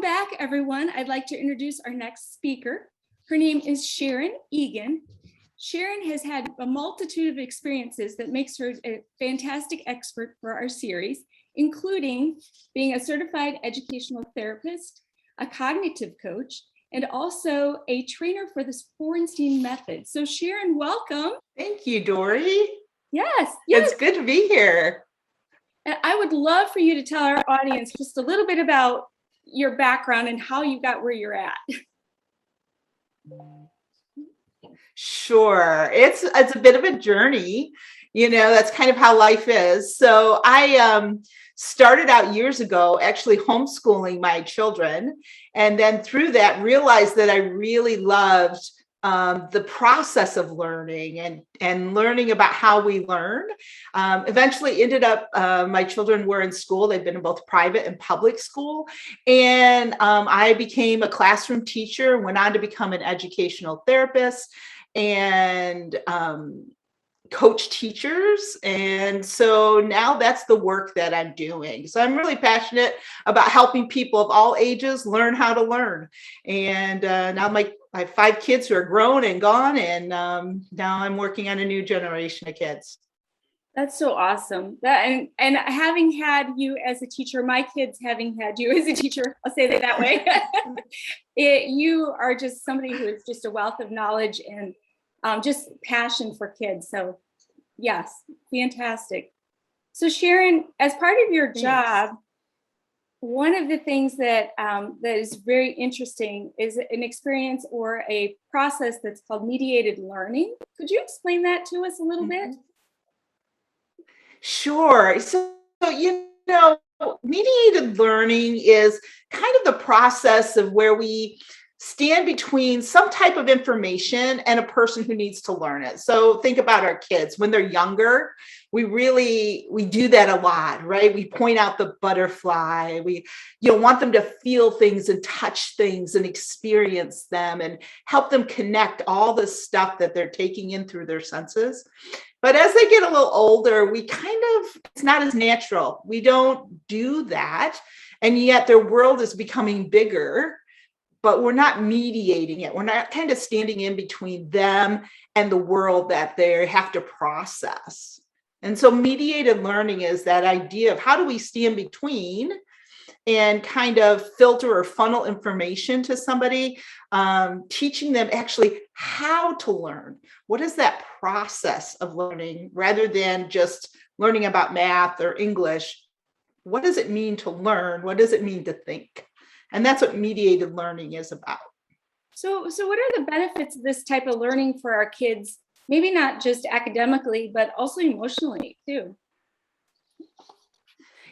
back, everyone. I'd like to introduce our next speaker. Her name is Sharon Eagen. Sharon has had a multitude of experiences that makes her a fantastic expert for our series, including being a certified educational therapist, a cognitive coach, and also a trainer for the Forenstein method. So Sharon, welcome. Thank you, Dori. Yes. It's good to be here. And I would love for you to tell our audience just a little bit about your background and how you got where you're at. Sure. It's a bit of a journey. That's kind of how life is. So I started out years ago actually homeschooling my children. And then through that, realized that I really loved the process of learning and learning about how we learn. Eventually ended up, my children were in school. They've been in both private and public school. And I became a classroom teacher, went on to become an educational therapist and coach teachers. And so now that's the work that I'm doing. So I'm really passionate about helping people of all ages learn how to learn. And now I have 5 kids who are grown and gone. And now I'm working on a new generation of kids. That's so awesome. And having had you as a teacher, my kids having had you as a teacher, I'll say that way. You are just somebody who is just a wealth of knowledge and just passion for kids. So yes, fantastic. So Sharon, as part of your job, one of the things that is very interesting is an experience or a process that's called mediated learning. Could you explain that to us a little bit? Sure. So, mediated learning is kind of the process of where we stand between some type of information and a person who needs to learn it. So think about our kids when they're younger. We do that a lot, right? We point out the butterfly. We want them to feel things and touch things and experience them and help them connect all the stuff that they're taking in through their senses. But as they get a little older, it's not as natural. We don't do that. And yet their world is becoming bigger, but we're not mediating it. We're not kind of standing in between them and the world that they have to process. And so mediated learning is that idea of how do we stand between and kind of filter or funnel information to somebody, teaching them actually how to learn. What is that process of learning rather than just learning about math or English? What does it mean to learn? What does it mean to think? And that's what mediated learning is about. So what are the benefits of this type of learning for our kids? Maybe not just academically, but also emotionally too.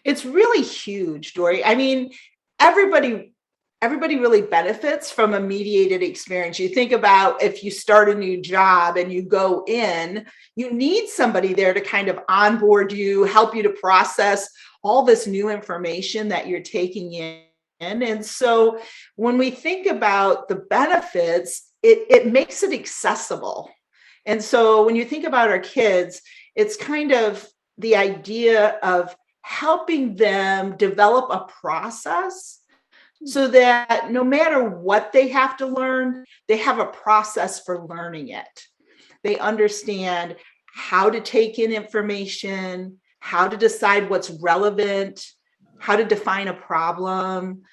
It's really huge, Dori. I mean, everybody really benefits from a mediated experience. You think about if you start a new job and you go in, you need somebody there to kind of onboard you, help you to process all this new information that you're taking in. And so when we think about the benefits, it makes it accessible. And so when you think about our kids, it's kind of the idea of helping them develop a process so that no matter what they have to learn, they have a process for learning it. They understand how to take in information, how to decide what's relevant, how to define a problem,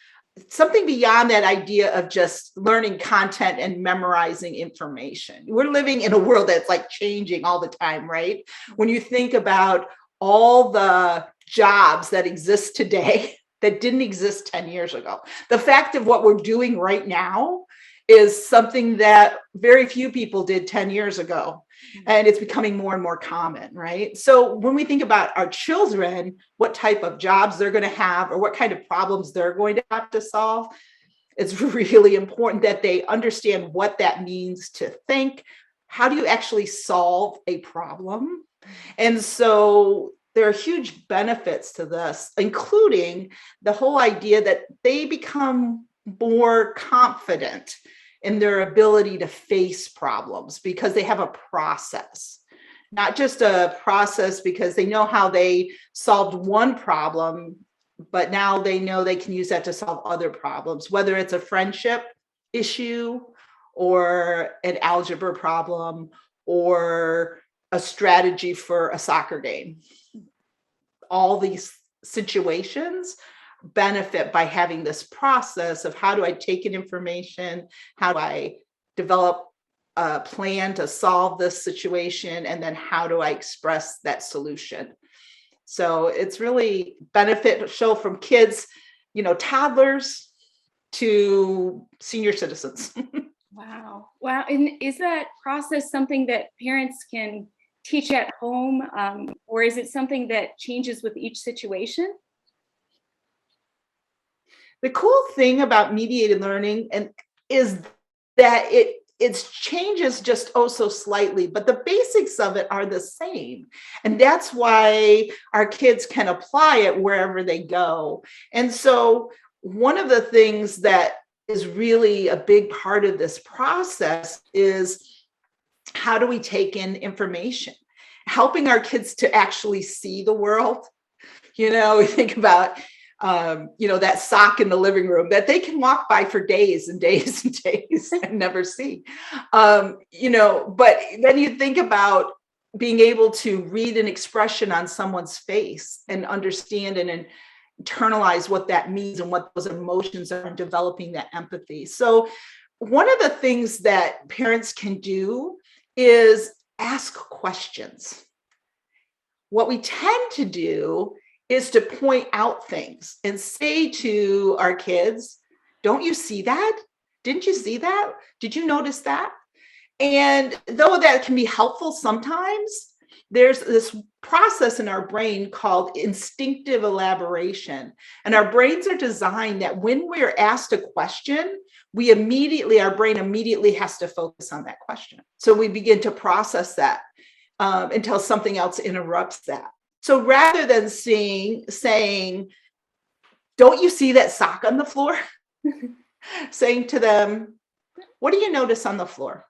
something beyond that idea of just learning content and memorizing information. We're living in a world that's like changing all the time, right? When you think about all the jobs that exist today that didn't exist 10 years ago, the fact of what we're doing right now is something that very few people did 10 years ago. And it's becoming more and more common, right? So when we think about our children, what type of jobs they're going to have or what kind of problems they're going to have to solve, it's really important that they understand what that means to think. How do you actually solve a problem? And so there are huge benefits to this, including the whole idea that they become more confident in their ability to face problems because they have a process, not just a process because they know how they solved one problem but now they know they can use that to solve other problems, whether it's a friendship issue or an algebra problem or a strategy for a soccer game. All these situations benefit by having this process of how do I take in information, how do I develop a plan to solve this situation, and then how do I express that solution. So it's really beneficial from kids, toddlers to senior citizens. Wow. Wow. And is that process something that parents can teach at home, or is it something that changes with each situation? The cool thing about mediated learning is that it changes just so slightly, but the basics of it are the same. And that's why our kids can apply it wherever they go. And so one of the things that is really a big part of this process is how do we take in information, helping our kids to actually see the world. We think about that sock in the living room that they can walk by for days and days and days and never see. But then you think about being able to read an expression on someone's face and understand and internalize what that means and what those emotions are, and developing that empathy. So one of the things that parents can do is ask questions. What we tend to do is to point out things and say to our kids, don't you see that? Didn't you see that? Did you notice that? And though that can be helpful sometimes, there's this process in our brain called instinctive elaboration. And our brains are designed that when we're asked a question, our brain immediately has to focus on that question. So we begin to process that until something else interrupts that. So rather than saying, don't you see that sock on the floor? Saying to them, what do you notice on the floor?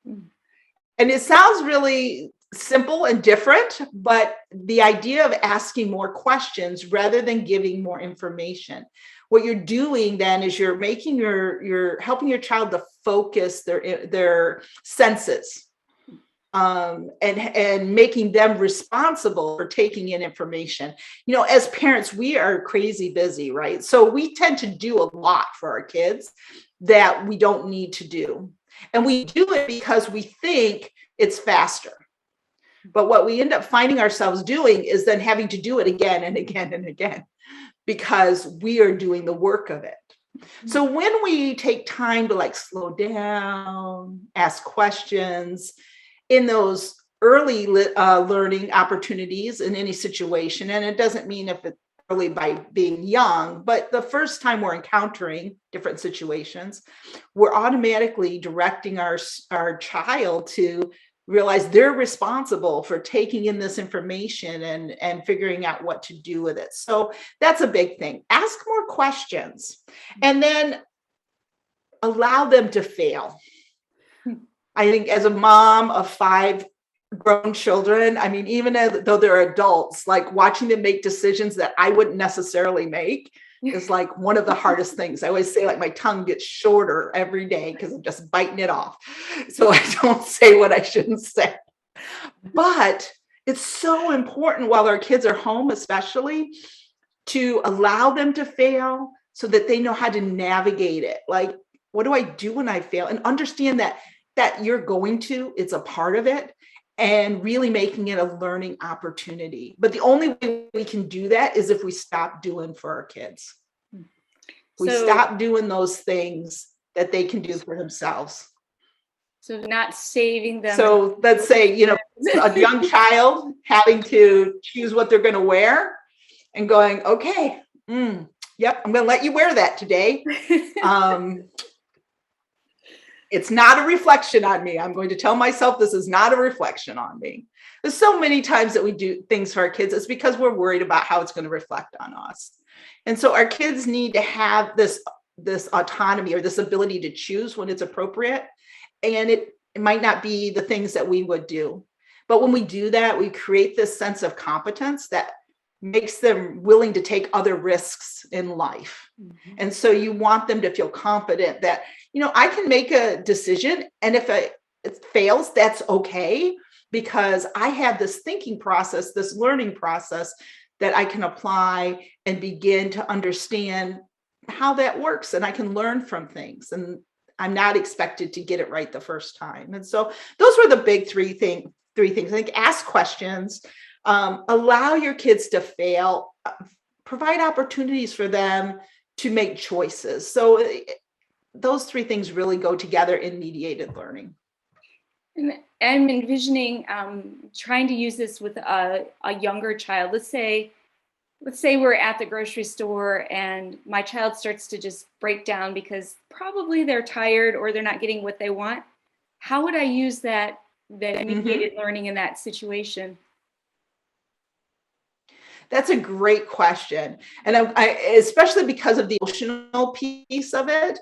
And it sounds really simple and different, but the idea of asking more questions rather than giving more information, what you're doing then is you're making you're helping your child to focus their senses. And making them responsible for taking in information. As parents, we are crazy busy, right? So we tend to do a lot for our kids that we don't need to do. And we do it because we think it's faster. But what we end up finding ourselves doing is then having to do it again and again and again, because we are doing the work of it. So when we take time to slow down, ask questions, in those early learning opportunities in any situation, and it doesn't mean if it's early by being young, but the first time we're encountering different situations, we're automatically directing our child to realize they're responsible for taking in this information and figuring out what to do with it. So that's a big thing. Ask more questions and then allow them to fail. I think as a mom of 5 grown children, even though they're adults, watching them make decisions that I wouldn't necessarily make is one of the hardest things. I always say my tongue gets shorter every day because I'm just biting it off. So I don't say what I shouldn't say. But it's so important while our kids are home, especially, to allow them to fail so that they know how to navigate it. What do I do when I fail? And understand that you're going to, it's a part of it, and really making it a learning opportunity. But the only way we can do that is if we stop doing for our kids. We stop doing those things that they can do for themselves. So not saving them. So let's say, a young child having to choose what they're going to wear and going, okay, yep, I'm going to let you wear that today. It's not a reflection on me. I'm going to tell myself this is not a reflection on me. There's so many times that we do things for our kids. It's because we're worried about how it's going to reflect on us. And so our kids need to have this autonomy or this ability to choose when it's appropriate. And it might not be the things that we would do. But when we do that, we create this sense of competence that makes them willing to take other risks in life. Mm-hmm. And so you want them to feel confident that, I can make a decision, and if it fails, that's okay, because I have this thinking process, this learning process that I can apply and begin to understand how that works, and I can learn from things, and I'm not expected to get it right the first time. And so those were the big three things. I think ask questions, allow your kids to fail, provide opportunities for them to make choices. So those three things really go together in mediated learning. And I'm envisioning trying to use this with a younger child. Let's say we're at the grocery store and my child starts to just break down because probably they're tired or they're not getting what they want. How would I use that mediated learning in that situation? That's a great question. And I especially because of the emotional piece of it,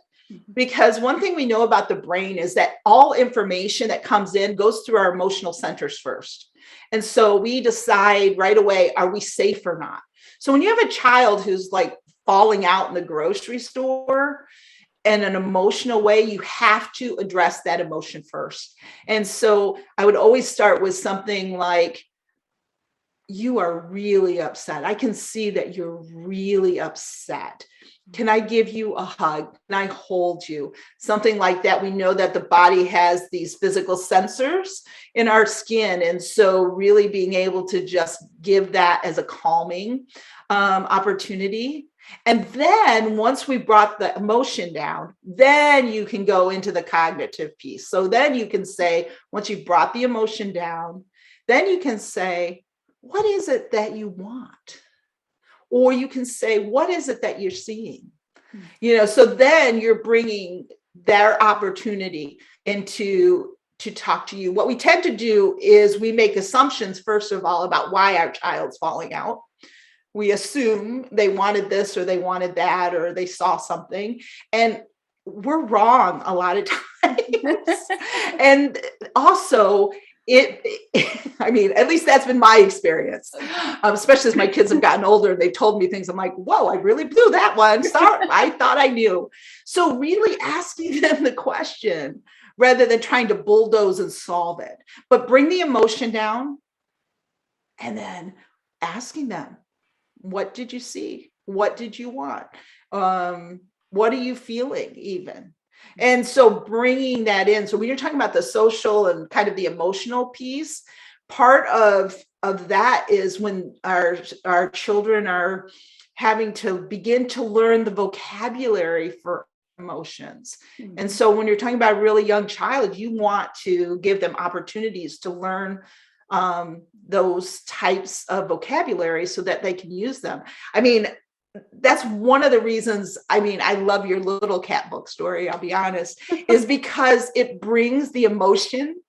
because one thing we know about the brain is that all information that comes in goes through our emotional centers first. And so we decide right away, are we safe or not? So when you have a child who's like falling out in the grocery store in an emotional way, you have to address that emotion first. And so I would always start with something like, you are really upset. I can see that you're really upset. Can I give you a hug? Can I hold you? Something like that. We know that the body has these physical sensors in our skin. And so really being able to just give that as a calming opportunity. And then once we brought the emotion down, then you can go into the cognitive piece. So then you can say, once you've brought the emotion down, then you can say, what is it that you want? Or you can say, what is it that you're seeing? So then you're bringing their opportunity to talk to you. What we tend to do is we make assumptions, first of all, about why our child's falling out. We assume they wanted this or they wanted that, or they saw something. And we're wrong a lot of times. And also, at least that's been my experience, especially as my kids have gotten older. They've told me things. I'm like, whoa, I really blew that one. Sorry, I thought I knew. So really asking them the question rather than trying to bulldoze and solve it, but bring the emotion down and then asking them, what did you see? What did you want? What are you feeling even? And so bringing that in. So when you're talking about the social and kind of the emotional piece, part of that is when our children are having to begin to learn the vocabulary for emotions. Mm-hmm. And so when you're talking about a really young child, you want to give them opportunities to learn those types of vocabulary so that they can use them. That's one of the reasons, I love your little cat book story, I'll be honest, is because it brings the emotion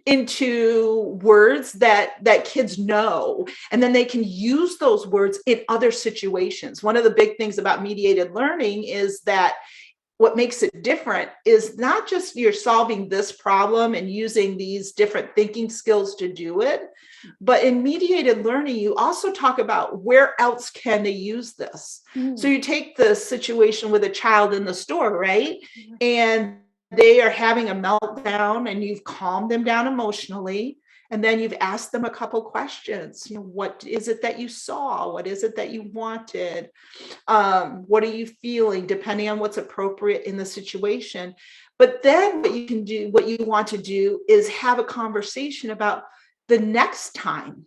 into words that kids know, and then they can use those words in other situations. One of the big things about mediated learning is that what makes it different is not just you're solving this problem and using these different thinking skills to do it, but in mediated learning, you also talk about where else can they use this. So you take the situation with a child in the store, right? And they are having a meltdown and you've calmed them down emotionally. And then you've asked them a couple questions. What is it that you saw? What is it that you wanted? What are you feeling, depending on what's appropriate in the situation? But then what you want to do is have a conversation about the next time.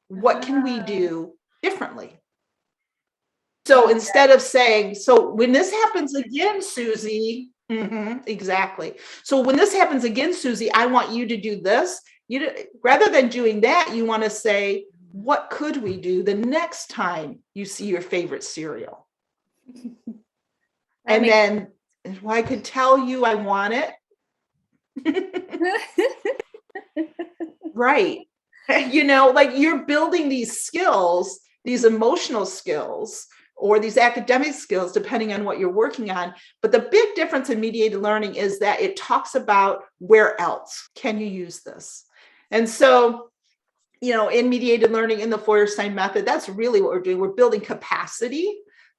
What can we do differently? So instead of saying, so when this happens again, Susie, exactly. So when this happens again, Susie, I want you to do this. Rather than doing that, you want to say, what could we do the next time you see your favorite cereal? And then, well, I could tell you I want it. Right. Like you're building these skills, these emotional skills, or these academic skills, depending on what you're working on. But the big difference in mediated learning is that it talks about where else can you use this? And so in mediated learning, in the Feuerstein method, that's really what we're doing. We're building capacity.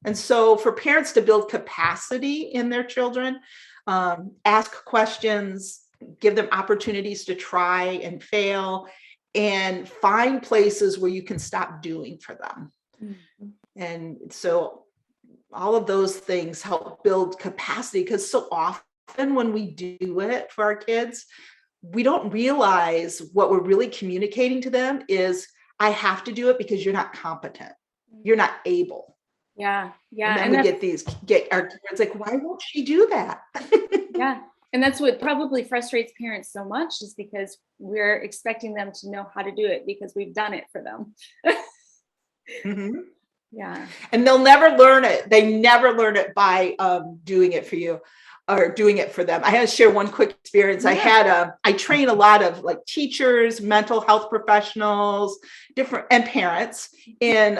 And so for parents to build capacity in their children, ask questions, give them opportunities to try and fail, and find places where you can stop doing for them. Mm-hmm. And so all of those things help build capacity, because so often when we do it for our kids, we don't realize what we're really communicating to them is, I have to do it because you're not competent. You're not able. Yeah. Yeah. And then we get our kids like, why won't she do that? Yeah. And that's what probably frustrates parents so much, is because we're expecting them to know how to do it because we've done it for them. Mm-hmm. Yeah. And they'll never learn it. They never learn it by doing it for you or doing it for them. I had to share one quick experience. Yeah. I train a lot of like teachers, mental health professionals, and parents in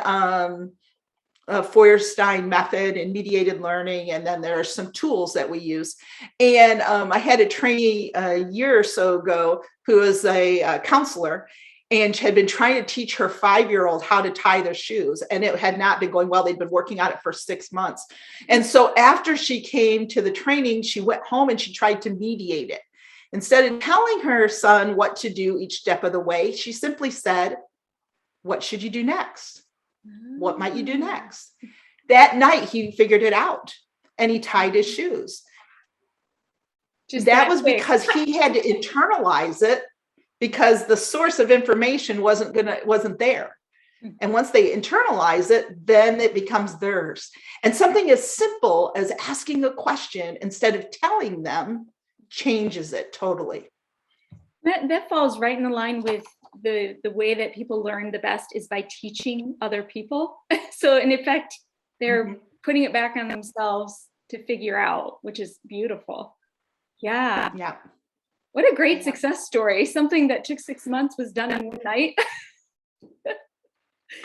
Feuerstein method and mediated learning. And then there are some tools that we use. And I had a trainee a year or so ago who was a counselor, and had been trying to teach her 5-year-old how to tie their shoes. And it had not been going well. They'd been working on it for 6 months. And so after she came to the training, she went home and she tried to mediate it. Instead of telling her son what to do each step of the way, she simply said, what should you do next? What might you do next? That night, he figured it out and he tied his shoes. That was because he had to internalize it, because the source of information wasn't there. And once they internalize it, then it becomes theirs. And something as simple as asking a question instead of telling them changes it totally. That falls right in the line with the way that people learn the best is by teaching other people. So in effect, they're putting it back on themselves to figure out, which is beautiful. Yeah. Yeah. What a great success story. Something that took 6 months was done in one night.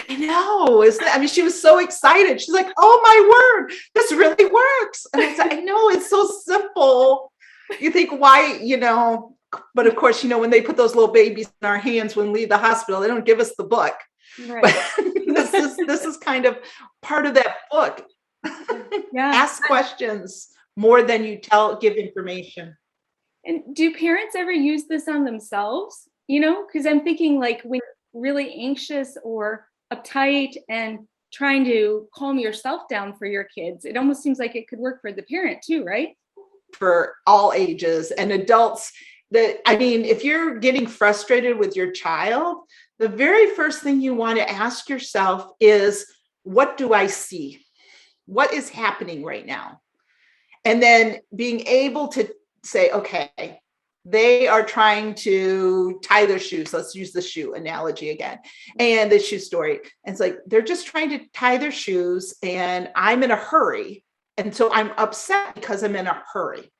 I know. She was so excited. She's like, oh my word, this really works. And I said, I know, it's so simple. You think why, but of course, when they put those little babies in our hands when we leave the hospital, they don't give us the book. Right. But this is kind of part of that book. Yeah. Ask questions more than you give information. And do parents ever use this on themselves? Because I'm thinking, like, when you're really anxious or uptight and trying to calm yourself down for your kids, it almost seems like it could work for the parent too, right? For all ages and adults. If you're getting frustrated with your child, the very first thing you want to ask yourself is, what do I see? What is happening right now? And then being able to say, okay, they are trying to tie their shoes. Let's use the shoe analogy again. And the shoe story. And it's like, they're just trying to tie their shoes and I'm in a hurry. And so I'm upset because I'm in a hurry.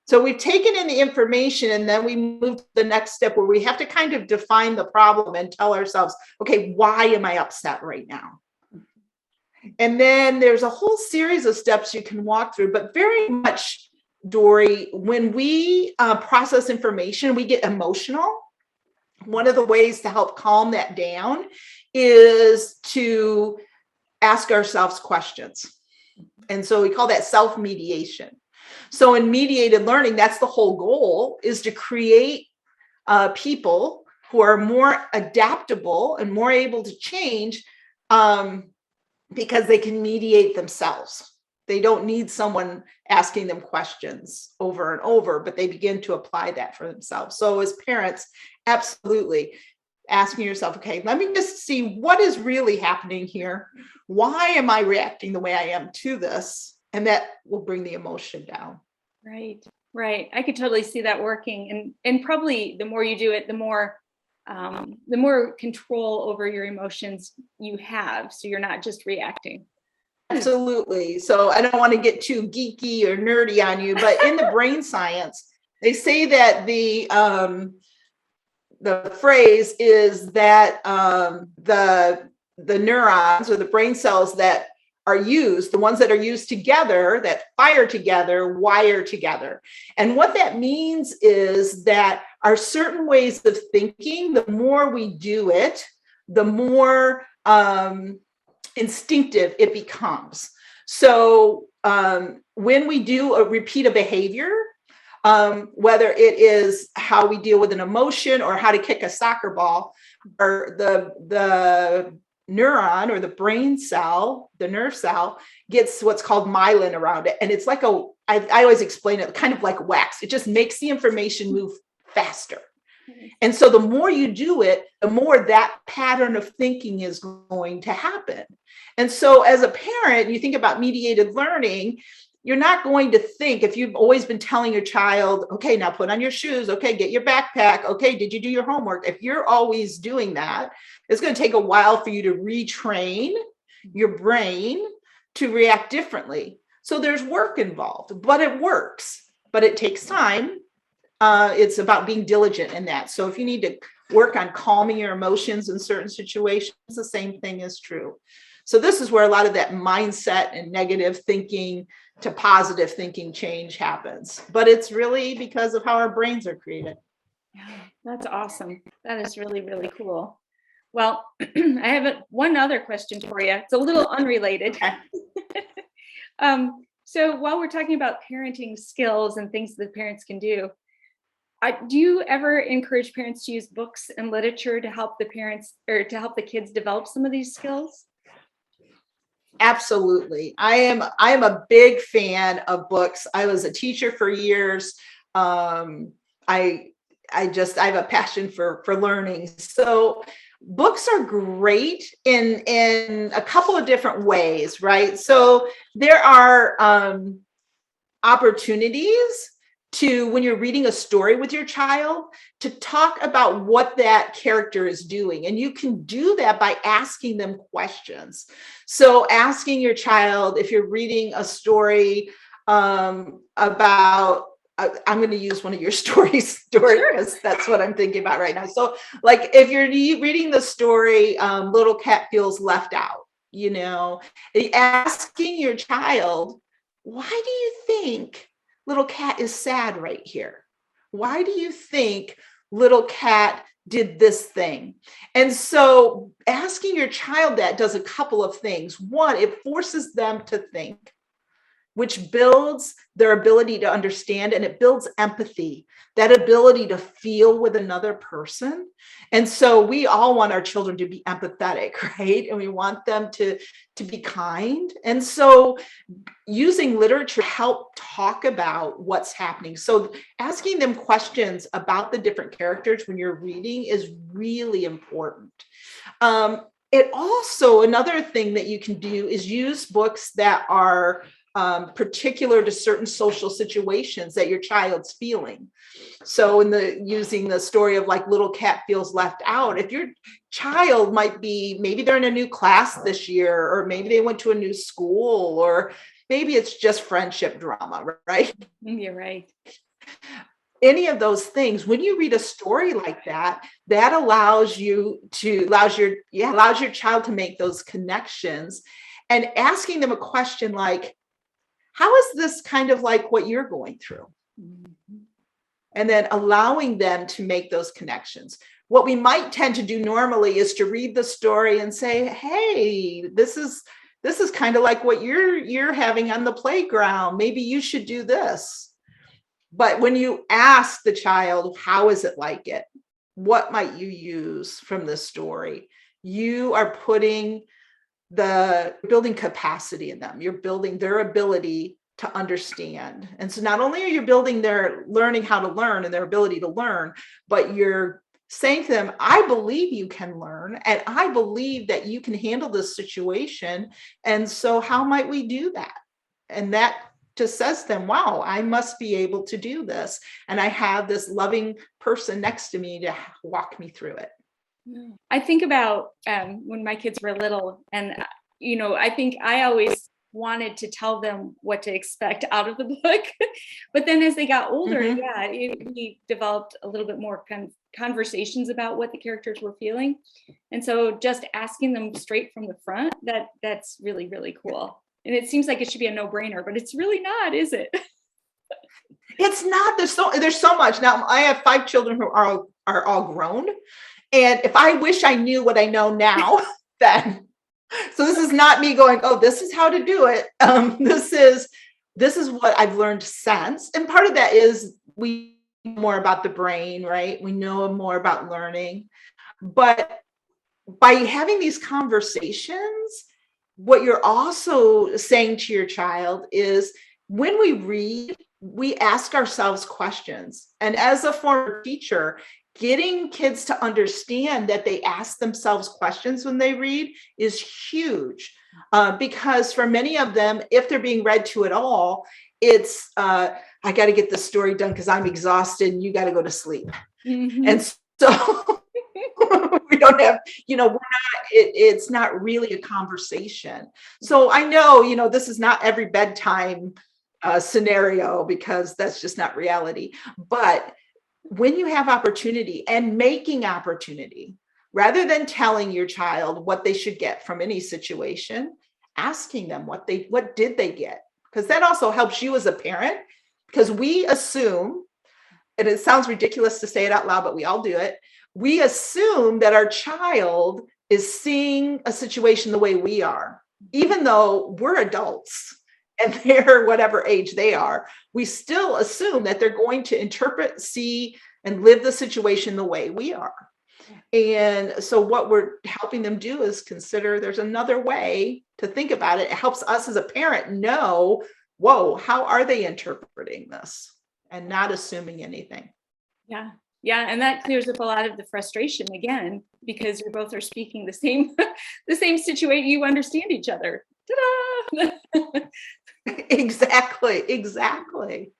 So we've taken in the information and then we move to the next step where we have to kind of define the problem and tell ourselves, okay, why am I upset right now? And then there's a whole series of steps you can walk through, but very much, Dori, when we process information, we get emotional. One of the ways to help calm that down is to ask ourselves questions. And so we call that self-mediation. So in mediated learning, that's the whole goal, is to create people who are more adaptable and more able to change because they can mediate themselves. They don't need someone asking them questions over and over, but they begin to apply that for themselves. So as parents, absolutely asking yourself, okay, let me just see what is really happening here. Why am I reacting the way I am to this? And that will bring the emotion down. Right. I could totally see that working. And probably the more you do it, the more control over your emotions you have. So you're not just reacting. Absolutely. So I don't want to get too geeky or nerdy on you, but in the brain science, they say that the phrase is that the neurons or the brain cells that are used, the ones that are used together, that fire together, wire together. And what that means is that our certain ways of thinking, the more we do it, the more instinctive it becomes. So when we repeat a behavior, whether it is how we deal with an emotion or how to kick a soccer ball, or the neuron or the brain cell, the nerve cell, gets what's called myelin around it. And it's like I always explain it kind of like wax. It just makes the information move faster. And so the more you do it, the more that pattern of thinking is going to happen. And so as a parent, you think about mediated learning, you're not going to think, if you've always been telling your child, okay, now put on your shoes, okay, get your backpack, okay, did you do your homework? If you're always doing that, it's going to take a while for you to retrain your brain to react differently. So there's work involved, but it works, but it takes time. It's about being diligent in that. So if you need to work on calming your emotions in certain situations, the same thing is true. So this is where a lot of that mindset and negative thinking to positive thinking change happens. But it's really because of how our brains are created. Yeah, that's awesome. That is really, really cool. Well, I have one other question for you. It's a little unrelated. So while we're talking about parenting skills and things that parents can do you ever encourage parents to use books and literature to help the parents or to help the kids develop some of these skills? Absolutely. I am a big fan of books. I was a teacher for years. I have a passion for learning. So books are great in a couple of different ways, right? So there are opportunities to, when you're reading a story with your child, to talk about what that character is doing. And you can do that by asking them questions. So asking your child, if you're reading a story about, I'm going to use one of your stories, Dori, because that's what I'm thinking about right now. So like if you're reading the story, Little Cat Feels Left Out, asking your child, why do you think Little Cat is sad right here? Why do you think Little Cat did this thing? And so asking your child that does a couple of things. One, it forces them to think, which builds their ability to understand, and it builds empathy, that ability to feel with another person. And so we all want our children to be empathetic, right? And we want them to be kind. And so using literature to help talk about what's happening. So asking them questions about the different characters when you're reading is really important. It also, another thing that you can do is use books that are particular to certain social situations that your child's feeling. So using the story of like Little Cat Feels Left Out, if your child might be, maybe they're in a new class this year, or maybe they went to a new school, or maybe it's just friendship drama, right? You're right. Any of those things, when you read a story like that, that allows your child to make those connections, and asking them a question like, how is this kind of like what you're going through? Mm-hmm. And then allowing them to make those connections. What we might tend to do normally is to read the story and say, hey, this is kind of like what you're having on the playground. Maybe you should do this. But when you ask the child, how is it like it? What might you use from this story? You are building capacity in them. You're building their ability to understand. And so not only are you building their learning how to learn and their ability to learn, but you're saying to them, I believe you can learn, and I believe that you can handle this situation. And so how might we do that? And that just says to them, wow, I must be able to do this. And I have this loving person next to me to walk me through it. I think about when my kids were little, and I think I always wanted to tell them what to expect out of the book, but then as they got older, we developed a little bit more kind of conversations about what the characters were feeling. And so just asking them straight from the front, that's really, really cool. And it seems like it should be a no-brainer, but it's really not, is it? It's not. There's so much. Now I have 5 children who are all grown. And if I wish I knew what I know now, then so this is not me going, oh, this is how to do it. This is what I've learned since. And part of that is we know more about the brain, right? We know more about learning. But by having these conversations, what you're also saying to your child is when we read, we ask ourselves questions. And as a former teacher, getting kids to understand that they ask themselves questions when they read is huge. Because for many of them, if they're being read to at all, it's, I got to get the story done because I'm exhausted and you got to go to sleep. Mm-hmm. And so we don't have, it's not really a conversation. So I know, this is not every bedtime scenario because that's just not reality. But when you have opportunity and making opportunity, rather than telling your child what they should get from any situation, asking them what did they get? Because that also helps you as a parent, because we assume, and it sounds ridiculous to say it out loud, but we all do it. We assume that our child is seeing a situation the way we are, even though we're adults and they're whatever age they are. We still assume that they're going to interpret, see, and live the situation the way we are. And so what we're helping them do is consider there's another way to think about it. It helps us as a parent know, whoa, how are they interpreting this? And not assuming anything. Yeah. Yeah. And that clears up a lot of the frustration again, because you both are speaking the same situation. You understand each other. Ta-da! Exactly.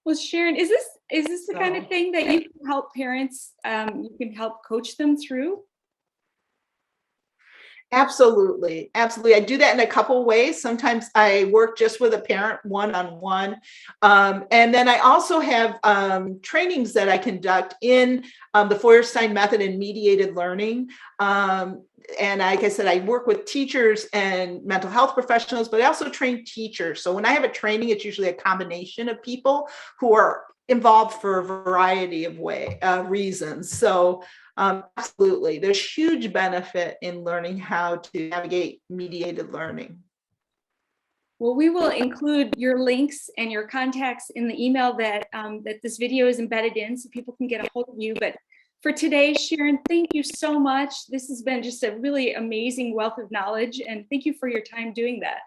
Well, Sharon, is this the kind of thing that you can help parents, you can help coach them through? Absolutely. I do that in a couple of ways. Sometimes I work just with a parent one-on-one. And then I also have trainings that I conduct in the Feuerstein method and mediated learning. And like I said, I work with teachers and mental health professionals, but I also train teachers. So when I have a training, it's usually a combination of people who are involved for a variety of reasons. So absolutely, there's huge benefit in learning how to navigate mediated learning. Well, we will include your links and your contacts in the email that this video is embedded in, so people can get a hold of you. But for today, Sharon, thank you so much. This has been just a really amazing wealth of knowledge, and thank you for your time doing that.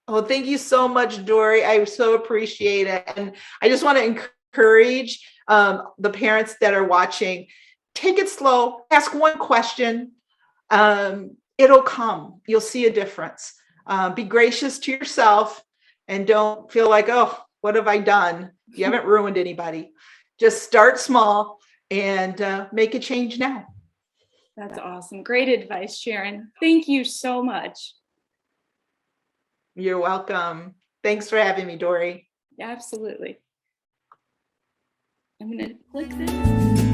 Oh, thank you so much, Dori. I so appreciate it. And I just want to encourage the parents that are watching, take it slow, ask one question. It'll come. You'll see a difference. Be gracious to yourself and don't feel like, oh, what have I done? You haven't ruined anybody. Just start small and make a change now. That's awesome. Great advice, Sharon. Thank you so much. You're welcome. Thanks for having me, Dori. Absolutely. I'm going to click this.